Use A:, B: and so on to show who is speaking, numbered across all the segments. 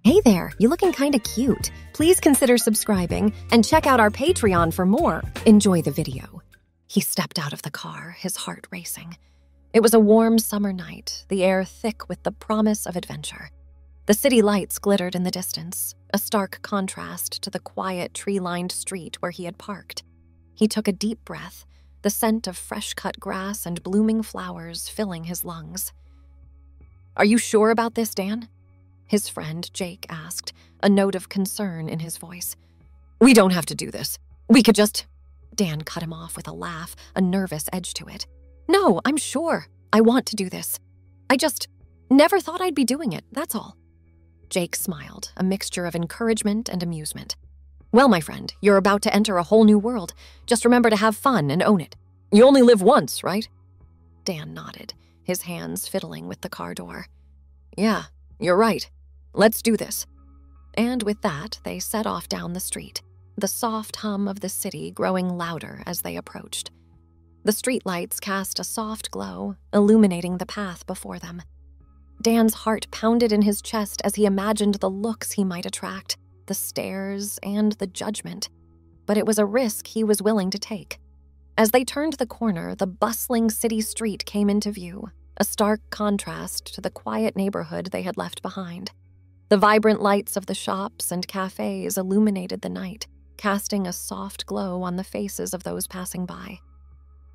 A: Hey there, you looking kinda cute. Please consider subscribing and check out our Patreon for more. Enjoy the video. He stepped out of the car, his heart racing. It was a warm summer night, the air thick with the promise of adventure. The city lights glittered in the distance, a stark contrast to the quiet, tree-lined street where he had parked. He took a deep breath, the scent of fresh-cut grass and blooming flowers filling his lungs. "Are you sure about this, Dan?" his friend Jake asked, a note of concern in his voice. "We don't have to do this. We could just—" Dan cut him off with a laugh, a nervous edge to it. "No, I'm sure. I want to do this. I just never thought I'd be doing it, that's all." Jake smiled, a mixture of encouragement and amusement. "Well, my friend, you're about to enter a whole new world. Just remember to have fun and own it. You only live once, right?" Dan nodded, his hands fiddling with the car door. "Yeah, you're right. Let's do this." And with that, they set off down the street, the soft hum of the city growing louder as they approached. The streetlights cast a soft glow, illuminating the path before them. Dan's heart pounded in his chest as he imagined the looks he might attract, the stares and the judgment. But it was a risk he was willing to take. As they turned the corner, the bustling city street came into view, a stark contrast to the quiet neighborhood they had left behind. The vibrant lights of the shops and cafes illuminated the night, casting a soft glow on the faces of those passing by.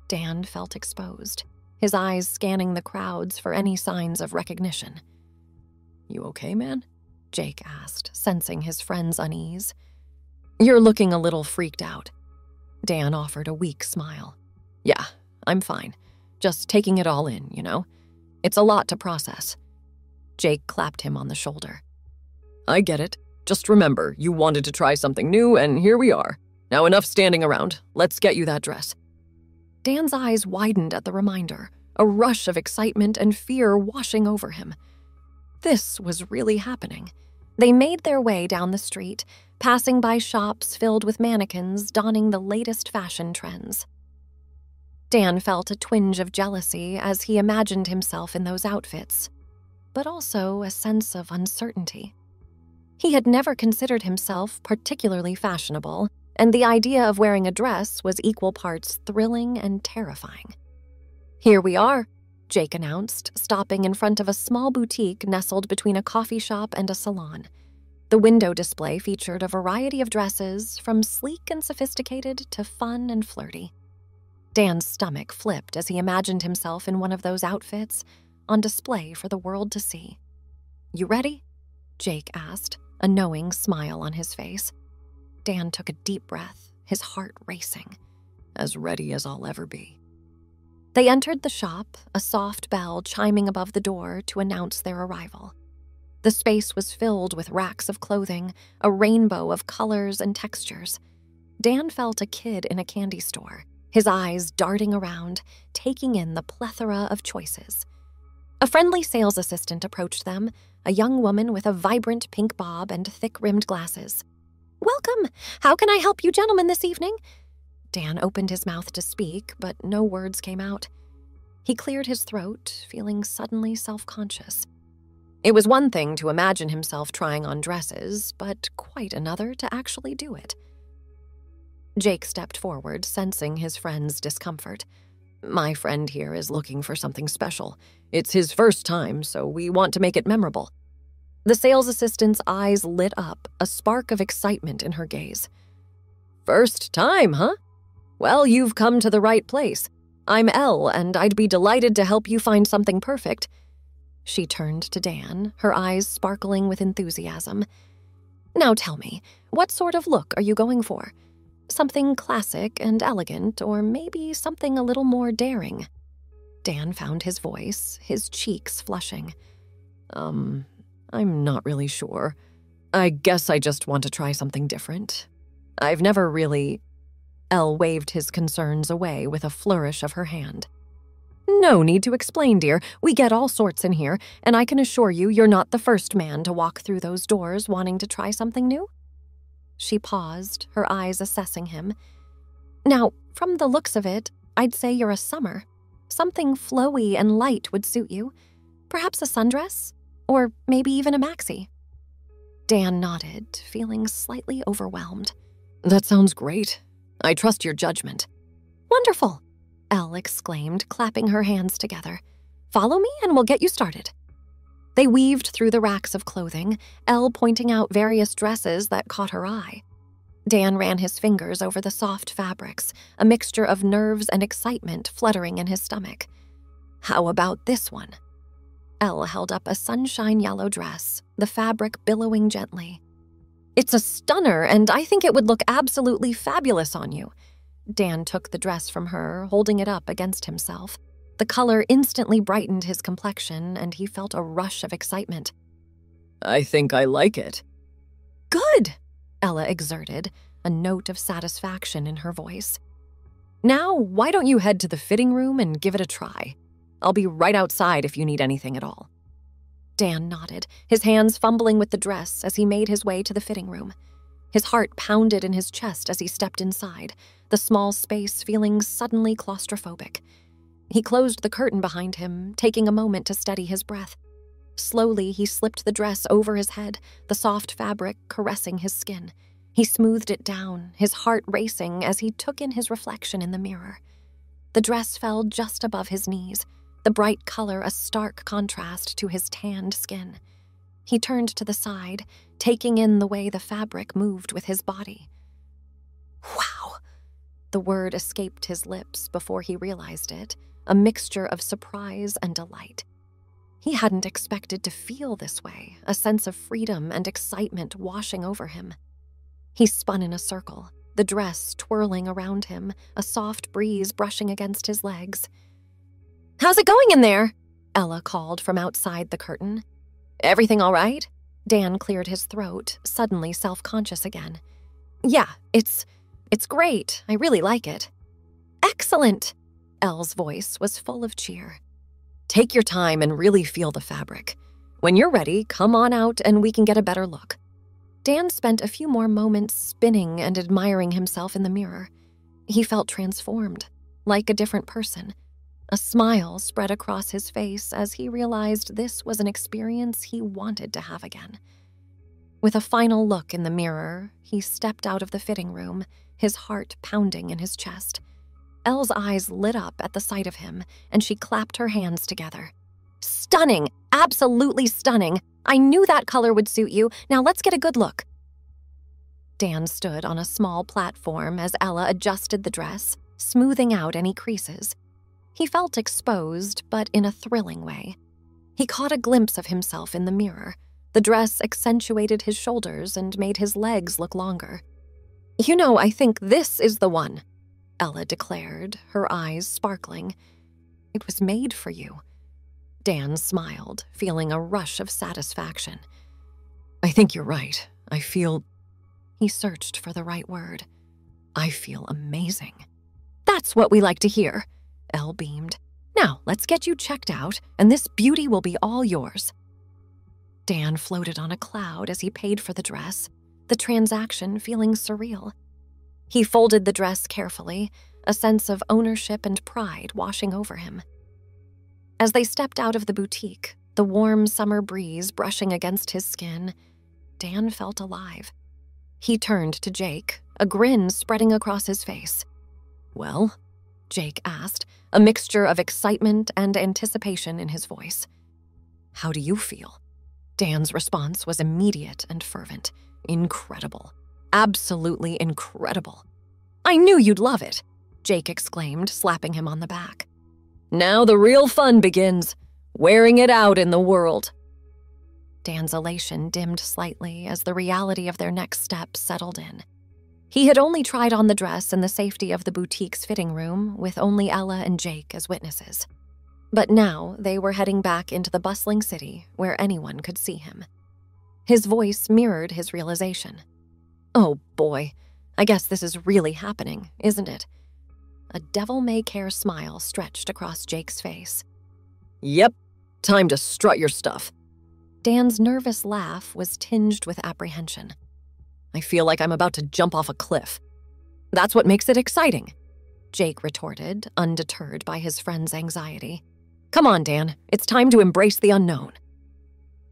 A: Dan felt exposed, his eyes scanning the crowds for any signs of recognition. "You okay, man?" Jake asked, sensing his friend's unease. "You're looking a little freaked out." Dan offered a weak smile. "Yeah, I'm fine. Just taking it all in, you know? It's a lot to process." Jake clapped him on the shoulder. "I get it. Just remember, you wanted to try something new, and here we are. Now enough standing around. Let's get you that dress." Dan's eyes widened at the reminder, a rush of excitement and fear washing over him. This was really happening. They made their way down the street, passing by shops filled with mannequins donning the latest fashion trends. Dan felt a twinge of jealousy as he imagined himself in those outfits, but also a sense of uncertainty. He had never considered himself particularly fashionable, and the idea of wearing a dress was equal parts thrilling and terrifying. "Here we are," Jake announced, stopping in front of a small boutique nestled between a coffee shop and a salon. The window display featured a variety of dresses, from sleek and sophisticated to fun and flirty. Dan's stomach flipped as he imagined himself in one of those outfits, on display for the world to see. "You ready?" Jake asked, a knowing smile on his face. Dan took a deep breath, his heart racing. "As ready as I'll ever be." They entered the shop, a soft bell chiming above the door to announce their arrival. The space was filled with racks of clothing, a rainbow of colors and textures. Dan felt a kid in a candy store, his eyes darting around, taking in the plethora of choices. A friendly sales assistant approached them, a young woman with a vibrant pink bob and thick-rimmed glasses. "Welcome! How can I help you gentlemen this evening?" Dan opened his mouth to speak, but no words came out. He cleared his throat, feeling suddenly self-conscious. It was one thing to imagine himself trying on dresses, but quite another to actually do it. Jake stepped forward, sensing his friend's discomfort. "My friend here is looking for something special. It's his first time, so we want to make it memorable." The sales assistant's eyes lit up, a spark of excitement in her gaze. "First time, huh? Well, you've come to the right place. I'm Elle, and I'd be delighted to help you find something perfect." She turned to Dan, her eyes sparkling with enthusiasm. "Now tell me, what sort of look are you going for? Something classic and elegant, or maybe something a little more daring?" Dan found his voice, his cheeks flushing. I'm not really sure. I guess I just want to try something different. I've never really—" Elle waved his concerns away with a flourish of her hand. "No need to explain, dear. We get all sorts in here, and I can assure you you're not the first man to walk through those doors wanting to try something new." She paused, her eyes assessing him. "Now, from the looks of it, I'd say you're a summer. Something flowy and light would suit you. Perhaps a sundress? Or maybe even a maxi." Dan nodded, feeling slightly overwhelmed. "That sounds great. I trust your judgment." "Wonderful," Elle exclaimed, clapping her hands together. "Follow me and we'll get you started." They weaved through the racks of clothing, Elle pointing out various dresses that caught her eye. Dan ran his fingers over the soft fabrics, a mixture of nerves and excitement fluttering in his stomach. "How about this one?" Elle held up a sunshine yellow dress, the fabric billowing gently. "It's a stunner, and I think it would look absolutely fabulous on you." Dan took the dress from her, holding it up against himself. The color instantly brightened his complexion, and he felt a rush of excitement. "I think I like it." "Good," Ella exerted, a note of satisfaction in her voice. "Now, why don't you head to the fitting room and give it a try? I'll be right outside if you need anything at all." Dan nodded, his hands fumbling with the dress as he made his way to the fitting room. His heart pounded in his chest as he stepped inside, the small space feeling suddenly claustrophobic. He closed the curtain behind him, taking a moment to steady his breath. Slowly, he slipped the dress over his head, the soft fabric caressing his skin. He smoothed it down, his heart racing as he took in his reflection in the mirror. The dress fell just above his knees, the bright color a stark contrast to his tanned skin. He turned to the side, taking in the way the fabric moved with his body. "Wow!" The word escaped his lips before he realized it, a mixture of surprise and delight. He hadn't expected to feel this way, a sense of freedom and excitement washing over him. He spun in a circle, the dress twirling around him, a soft breeze brushing against his legs. "How's it going in there?" Ella called from outside the curtain. "Everything all right?" Dan cleared his throat, suddenly self-conscious again. "Yeah, it's great. I really like it." "Excellent!" Elle's voice was full of cheer. "Take your time and really feel the fabric. When you're ready, come on out and we can get a better look." Dan spent a few more moments spinning and admiring himself in the mirror. He felt transformed, like a different person. A smile spread across his face as he realized this was an experience he wanted to have again. With a final look in the mirror, he stepped out of the fitting room, his heart pounding in his chest. Elle's eyes lit up at the sight of him, and she clapped her hands together. "Stunning! Absolutely stunning! I knew that color would suit you. Now let's get a good look." Dan stood on a small platform as Ella adjusted the dress, smoothing out any creases. He felt exposed, but in a thrilling way. He caught a glimpse of himself in the mirror. The dress accentuated his shoulders and made his legs look longer. "You know, I think this is the one," Ella declared, her eyes sparkling. "It was made for you." Dan smiled, feeling a rush of satisfaction. "I think you're right. I feel—" He searched for the right word. "I feel amazing." "That's what we like to hear," Elle beamed. "Now, let's get you checked out, and this beauty will be all yours." Dan floated on a cloud as he paid for the dress, the transaction feeling surreal. He folded the dress carefully, a sense of ownership and pride washing over him. As they stepped out of the boutique, the warm summer breeze brushing against his skin, Dan felt alive. He turned to Jake, a grin spreading across his face. "Well?" Jake asked, a mixture of excitement and anticipation in his voice. "How do you feel?" Dan's response was immediate and fervent. "Incredible. Absolutely incredible." "I knew you'd love it," Jake exclaimed, slapping him on the back. "Now the real fun begins, wearing it out in the world." Dan's elation dimmed slightly as the reality of their next step settled in. He had only tried on the dress in the safety of the boutique's fitting room, with only Ella and Jake as witnesses. But now they were heading back into the bustling city where anyone could see him. His voice mirrored his realization. "Oh boy, I guess this is really happening, isn't it?" A devil-may-care smile stretched across Jake's face. "Yep, time to strut your stuff." Dan's nervous laugh was tinged with apprehension. "I feel like I'm about to jump off a cliff." "That's what makes it exciting," Jake retorted, undeterred by his friend's anxiety. "Come on, Dan, it's time to embrace the unknown."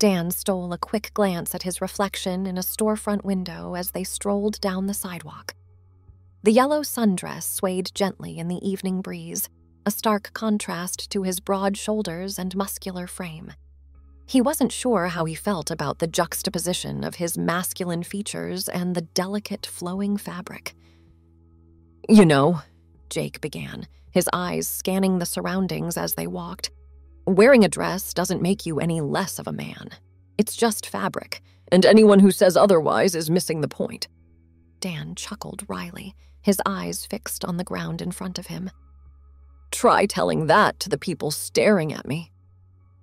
A: Dan stole a quick glance at his reflection in a storefront window as they strolled down the sidewalk. The yellow sundress swayed gently in the evening breeze, a stark contrast to his broad shoulders and muscular frame. He wasn't sure how he felt about the juxtaposition of his masculine features and the delicate, flowing fabric. "You know," Jake began, his eyes scanning the surroundings as they walked, "wearing a dress doesn't make you any less of a man. It's just fabric, and anyone who says otherwise is missing the point." Dan chuckled wryly, his eyes fixed on the ground in front of him. "Try telling that to the people staring at me."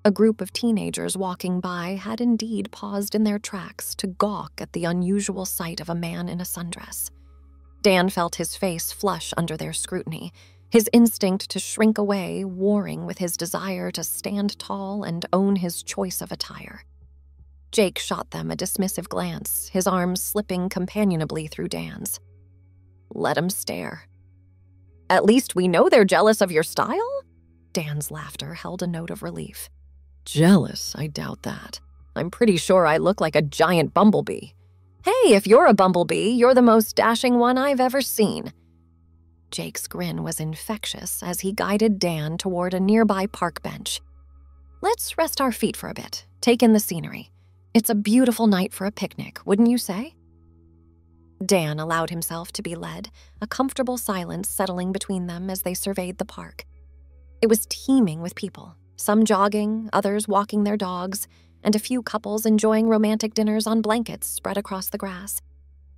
A: A group of teenagers walking by had indeed paused in their tracks to gawk at the unusual sight of a man in a sundress. Dan felt his face flush under their scrutiny, his instinct to shrink away warring with his desire to stand tall and own his choice of attire. Jake shot them a dismissive glance, his arms slipping companionably through Dan's. "Let 'em stare." "At least we know they're jealous of your style?" Dan's laughter held a note of relief. "Jealous? I doubt that. I'm pretty sure I look like a giant bumblebee." "Hey, if you're a bumblebee, you're the most dashing one I've ever seen." Jake's grin was infectious as he guided Dan toward a nearby park bench. "Let's rest our feet for a bit, take in the scenery. It's a beautiful night for a picnic, wouldn't you say?" Dan allowed himself to be led, a comfortable silence settling between them as they surveyed the park. It was teeming with people, some jogging, others walking their dogs, and a few couples enjoying romantic dinners on blankets spread across the grass.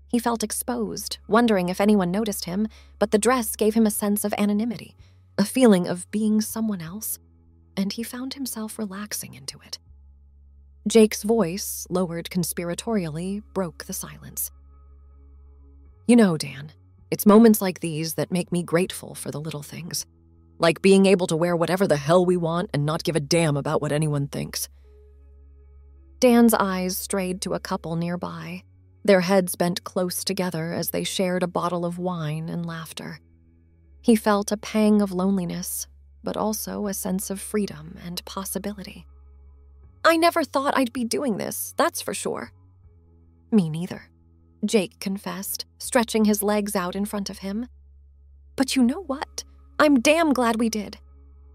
A: He felt exposed, wondering if anyone noticed him, but the dress gave him a sense of anonymity, a feeling of being someone else, and he found himself relaxing into it. Jake's voice, lowered conspiratorially, broke the silence. "You know, Dan, it's moments like these that make me grateful for the little things. Like being able to wear whatever the hell we want and not give a damn about what anyone thinks." Dan's eyes strayed to a couple nearby, their heads bent close together as they shared a bottle of wine and laughter. He felt a pang of loneliness, but also a sense of freedom and possibility. "I never thought I'd be doing this, that's for sure." "Me neither," Jake confessed, stretching his legs out in front of him. "But you know what? I'm damn glad we did.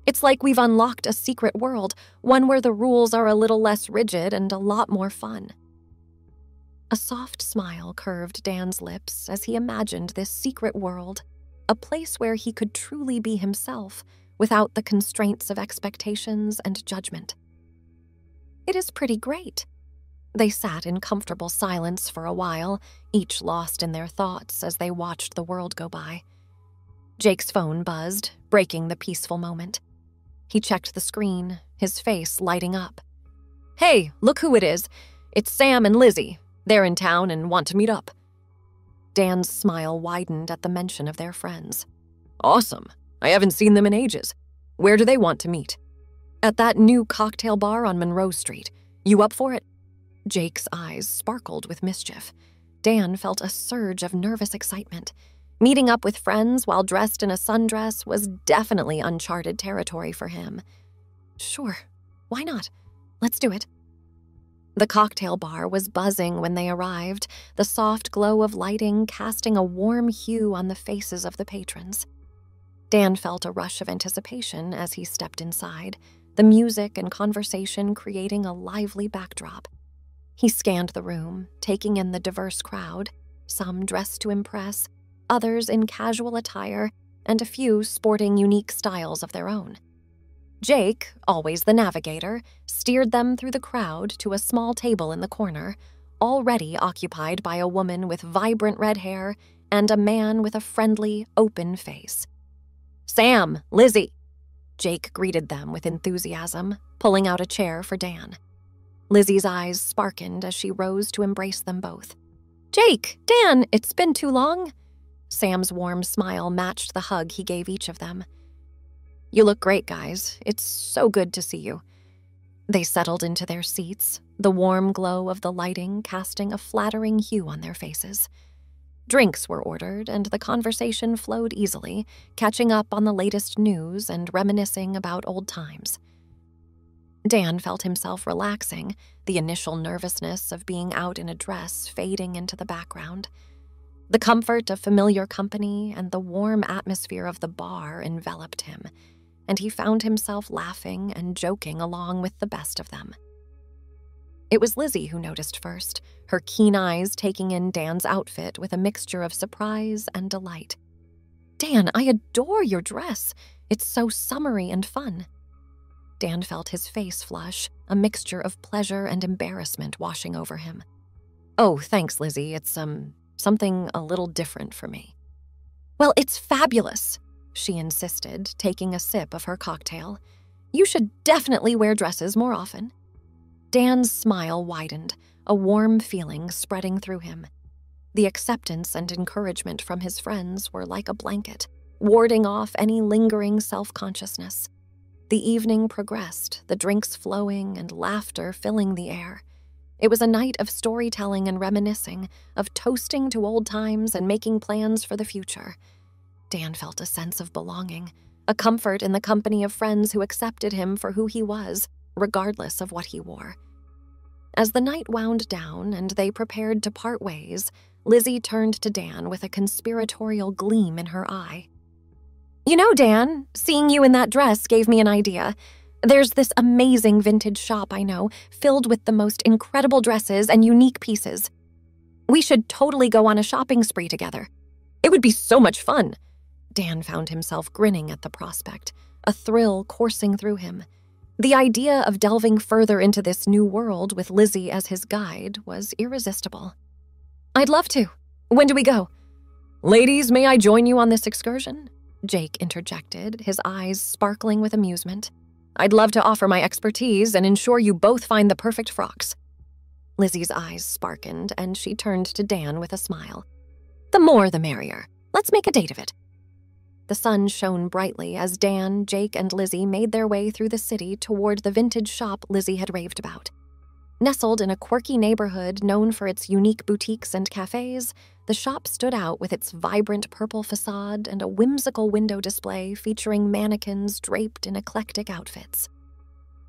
A: It's like we've unlocked a secret world, one where the rules are a little less rigid and a lot more fun." A soft smile curved Dan's lips as he imagined this secret world, a place where he could truly be himself without the constraints of expectations and judgment. "It is pretty great." They sat in comfortable silence for a while, each lost in their thoughts as they watched the world go by. Jake's phone buzzed, breaking the peaceful moment. He checked the screen, his face lighting up. "Hey, look who it is. It's Sam and Lizzie. They're in town and want to meet up." Dan's smile widened at the mention of their friends. "Awesome. I haven't seen them in ages. Where do they want to meet?" "At that new cocktail bar on Monroe Street. You up for it?" Jake's eyes sparkled with mischief. Dan felt a surge of nervous excitement. Meeting up with friends while dressed in a sundress was definitely uncharted territory for him. "Sure, why not? Let's do it." The cocktail bar was buzzing when they arrived, the soft glow of lighting casting a warm hue on the faces of the patrons. Dan felt a rush of anticipation as he stepped inside, the music and conversation creating a lively backdrop. He scanned the room, taking in the diverse crowd, some dressed to impress, others in casual attire, and a few sporting unique styles of their own. Jake, always the navigator, steered them through the crowd to a small table in the corner, already occupied by a woman with vibrant red hair and a man with a friendly, open face. "Sam, Lizzie!" Jake greeted them with enthusiasm, pulling out a chair for Dan. Lizzie's eyes sparkled as she rose to embrace them both. "Jake, Dan, it's been too long." Sam's warm smile matched the hug he gave each of them. "You look great, guys. It's so good to see you." They settled into their seats, the warm glow of the lighting casting a flattering hue on their faces. Drinks were ordered, and the conversation flowed easily, catching up on the latest news and reminiscing about old times. Dan felt himself relaxing, the initial nervousness of being out in a dress fading into the background. The comfort of familiar company and the warm atmosphere of the bar enveloped him, and he found himself laughing and joking along with the best of them. It was Lizzie who noticed first, her keen eyes taking in Dan's outfit with a mixture of surprise and delight. "Dan, I adore your dress. It's so summery and fun." Dan felt his face flush, a mixture of pleasure and embarrassment washing over him. "Oh, thanks, Lizzie. It's, something a little different for me." "Well, it's fabulous," she insisted, taking a sip of her cocktail. "You should definitely wear dresses more often." Dan's smile widened, a warm feeling spreading through him. The acceptance and encouragement from his friends were like a blanket, warding off any lingering self-consciousness. The evening progressed, the drinks flowing and laughter filling the air. It was a night of storytelling and reminiscing, of toasting to old times and making plans for the future. Dan felt a sense of belonging, a comfort in the company of friends who accepted him for who he was, regardless of what he wore. As the night wound down and they prepared to part ways, Lizzie turned to Dan with a conspiratorial gleam in her eye. "You know, Dan, seeing you in that dress gave me an idea. There's this amazing vintage shop I know, filled with the most incredible dresses and unique pieces. We should totally go on a shopping spree together. It would be so much fun." Dan found himself grinning at the prospect, a thrill coursing through him. The idea of delving further into this new world with Lizzie as his guide was irresistible. "I'd love to. When do we go?" "Ladies, may I join you on this excursion?" Jake interjected, his eyes sparkling with amusement. "I'd love to offer my expertise and ensure you both find the perfect frocks." Lizzie's eyes sparkled, and she turned to Dan with a smile. "The more the merrier. Let's make a date of it." The sun shone brightly as Dan, Jake, and Lizzie made their way through the city toward the vintage shop Lizzie had raved about. Nestled in a quirky neighborhood known for its unique boutiques and cafes, the shop stood out with its vibrant purple facade and a whimsical window display featuring mannequins draped in eclectic outfits.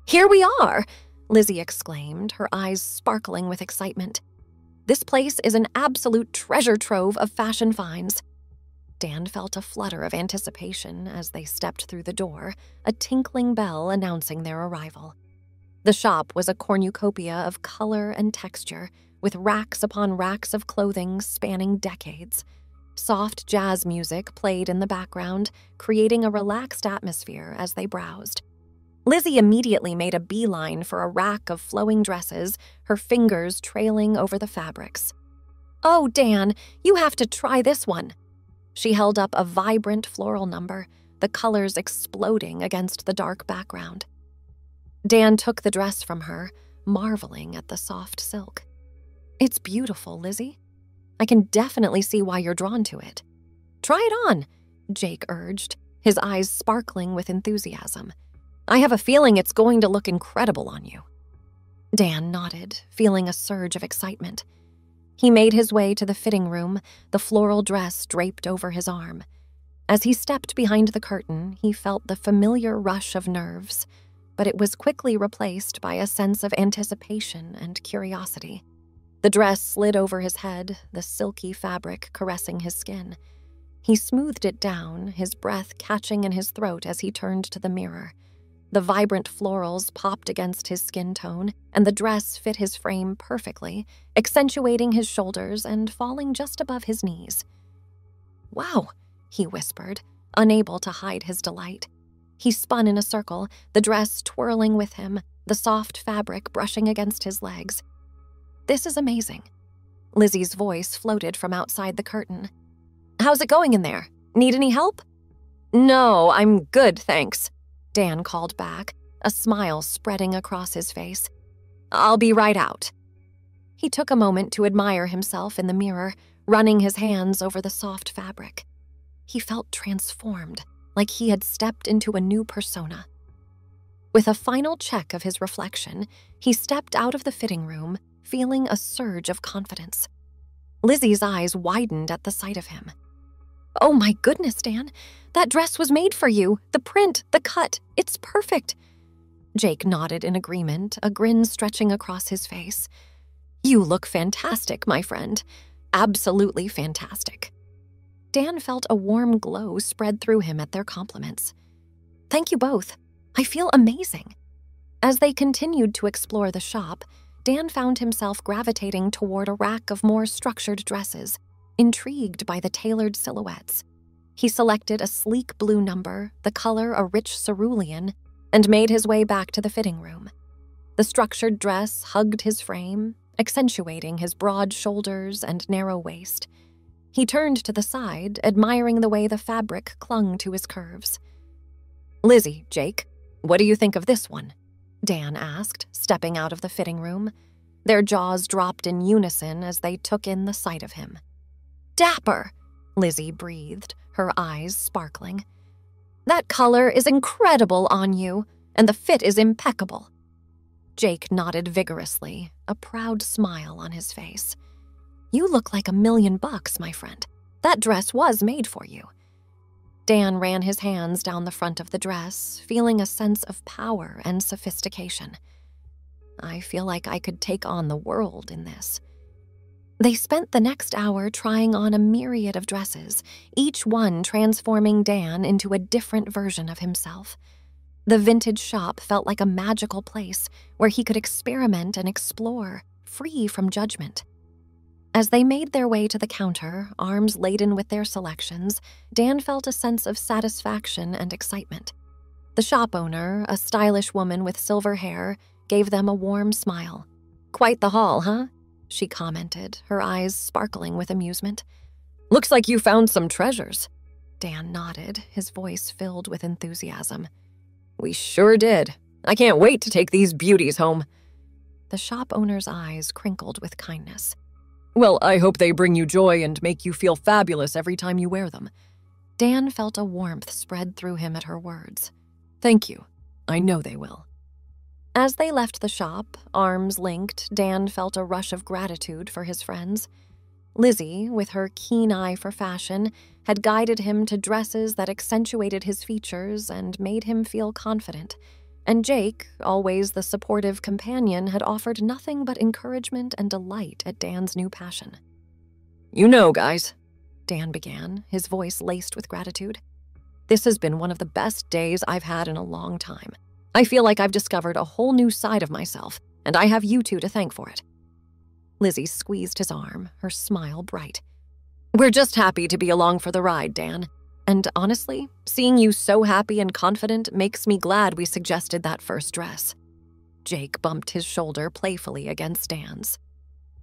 A: "Here we are!" Lizzie exclaimed, her eyes sparkling with excitement. "This place is an absolute treasure trove of fashion finds." Dan felt a flutter of anticipation as they stepped through the door, a tinkling bell announcing their arrival. The shop was a cornucopia of color and texture, with racks upon racks of clothing spanning decades. Soft jazz music played in the background, creating a relaxed atmosphere as they browsed. Lizzie immediately made a beeline for a rack of flowing dresses, her fingers trailing over the fabrics. "Oh, Dan, you have to try this one." She held up a vibrant floral number, the colors exploding against the dark background. Dan took the dress from her, marveling at the soft silk. "It's beautiful, Lizzie. I can definitely see why you're drawn to it." "Try it on," Jake urged, his eyes sparkling with enthusiasm. "I have a feeling it's going to look incredible on you." Dan nodded, feeling a surge of excitement. He made his way to the fitting room, the floral dress draped over his arm. As he stepped behind the curtain, he felt the familiar rush of nerves, but it was quickly replaced by a sense of anticipation and curiosity. The dress slid over his head, the silky fabric caressing his skin. He smoothed it down, his breath catching in his throat as he turned to the mirror. The vibrant florals popped against his skin tone, and the dress fit his frame perfectly, accentuating his shoulders and falling just above his knees. "Wow," he whispered, unable to hide his delight. He spun in a circle, the dress twirling with him, the soft fabric brushing against his legs. "This is amazing." Lizzie's voice floated from outside the curtain. "How's it going in there? Need any help?" "No, I'm good, thanks," Dan called back, a smile spreading across his face. "I'll be right out." He took a moment to admire himself in the mirror, running his hands over the soft fabric. He felt transformed, like he had stepped into a new persona. With a final check of his reflection, he stepped out of the fitting room, feeling a surge of confidence. Lizzie's eyes widened at the sight of him. "Oh my goodness, Dan, that dress was made for you. The print, the cut, it's perfect." Jake nodded in agreement, a grin stretching across his face. You look fantastic, my friend. Absolutely fantastic. Dan felt a warm glow spread through him at their compliments. Thank you both. I feel amazing. As they continued to explore the shop, Dan found himself gravitating toward a rack of more structured dresses, intrigued by the tailored silhouettes. He selected a sleek blue number, the color a rich cerulean, and made his way back to the fitting room. The structured dress hugged his frame, accentuating his broad shoulders and narrow waist. He turned to the side, admiring the way the fabric clung to his curves. Lizzie, Jake, what do you think of this one? Dan asked, stepping out of the fitting room. Their jaws dropped in unison as they took in the sight of him. Dapper, Lizzie breathed, her eyes sparkling. That color is incredible on you, and the fit is impeccable. Jake nodded vigorously, a proud smile on his face. You look like $1,000,000, my friend. That dress was made for you. Dan ran his hands down the front of the dress, feeling a sense of power and sophistication. I feel like I could take on the world in this. They spent the next hour trying on a myriad of dresses, each one transforming Dan into a different version of himself. The vintage shop felt like a magical place where he could experiment and explore, free from judgment. As they made their way to the counter, arms laden with their selections, Dan felt a sense of satisfaction and excitement. The shop owner, a stylish woman with silver hair, gave them a warm smile. Quite the haul, huh? She commented, her eyes sparkling with amusement. Looks like you found some treasures. Dan nodded, his voice filled with enthusiasm. We sure did. I can't wait to take these beauties home. The shop owner's eyes crinkled with kindness. Well, I hope they bring you joy and make you feel fabulous every time you wear them. Dan felt a warmth spread through him at her words. Thank you. I know they will. As they left the shop, arms linked, Dan felt a rush of gratitude for his friends. Lizzie, with her keen eye for fashion, had guided him to dresses that accentuated his features and made him feel confident. And Jake, always the supportive companion, had offered nothing but encouragement and delight at Dan's new passion. You know, guys, Dan began, his voice laced with gratitude. This has been one of the best days I've had in a long time. I feel like I've discovered a whole new side of myself, and I have you two to thank for it. Lizzie squeezed his arm, her smile bright. We're just happy to be along for the ride, Dan. And honestly, seeing you so happy and confident makes me glad we suggested that first dress. Jake bumped his shoulder playfully against Dan's.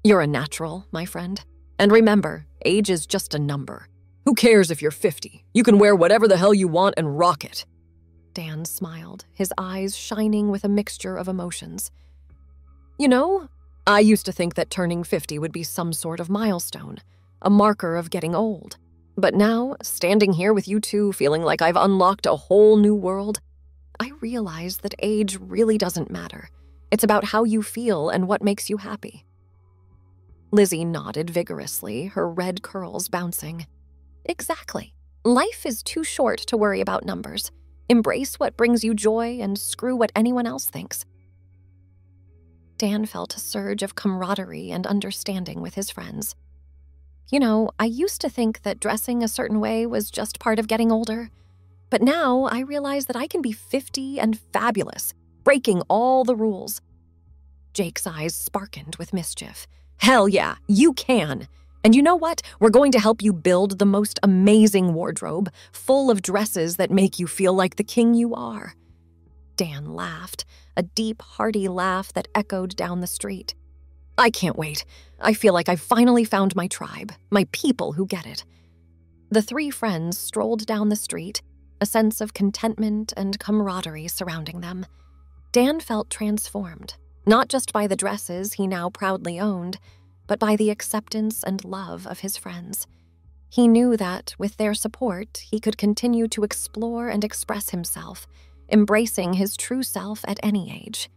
A: You're a natural, my friend. And remember, age is just a number. Who cares if you're 50? You can wear whatever the hell you want and rock it. Dan smiled, his eyes shining with a mixture of emotions. You know, I used to think that turning 50 would be some sort of milestone, a marker of getting old. But now, standing here with you two, feeling like I've unlocked a whole new world, I realize that age really doesn't matter. It's about how you feel and what makes you happy. Lizzie nodded vigorously, her red curls bouncing. Exactly. Life is too short to worry about numbers. Embrace what brings you joy and screw what anyone else thinks. Dan felt a surge of camaraderie and understanding with his friends. You know, I used to think that dressing a certain way was just part of getting older. But now I realize that I can be 50 and fabulous, breaking all the rules. Jake's eyes sparkled with mischief. Hell yeah, you can. And you know what? We're going to help you build the most amazing wardrobe, full of dresses that make you feel like the king you are. Dan laughed, a deep, hearty laugh that echoed down the street. I can't wait. I feel like I've finally found my tribe, my people who get it. The three friends strolled down the street, a sense of contentment and camaraderie surrounding them. Dan felt transformed, not just by the dresses he now proudly owned, but by the acceptance and love of his friends. He knew that, with their support, he could continue to explore and express himself, embracing his true self at any age.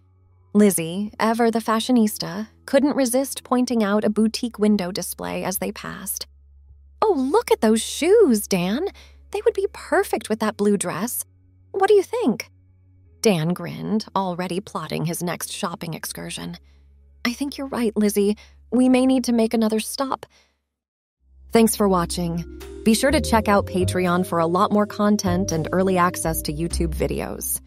A: Lizzie, ever the fashionista, couldn't resist pointing out a boutique window display as they passed. Oh, look at those shoes, Dan. They would be perfect with that blue dress. What do you think? Dan grinned, already plotting his next shopping excursion. I think you're right, Lizzie. We may need to make another stop. Thanks for watching. Be sure to check out Patreon for a lot more content and early access to YouTube videos.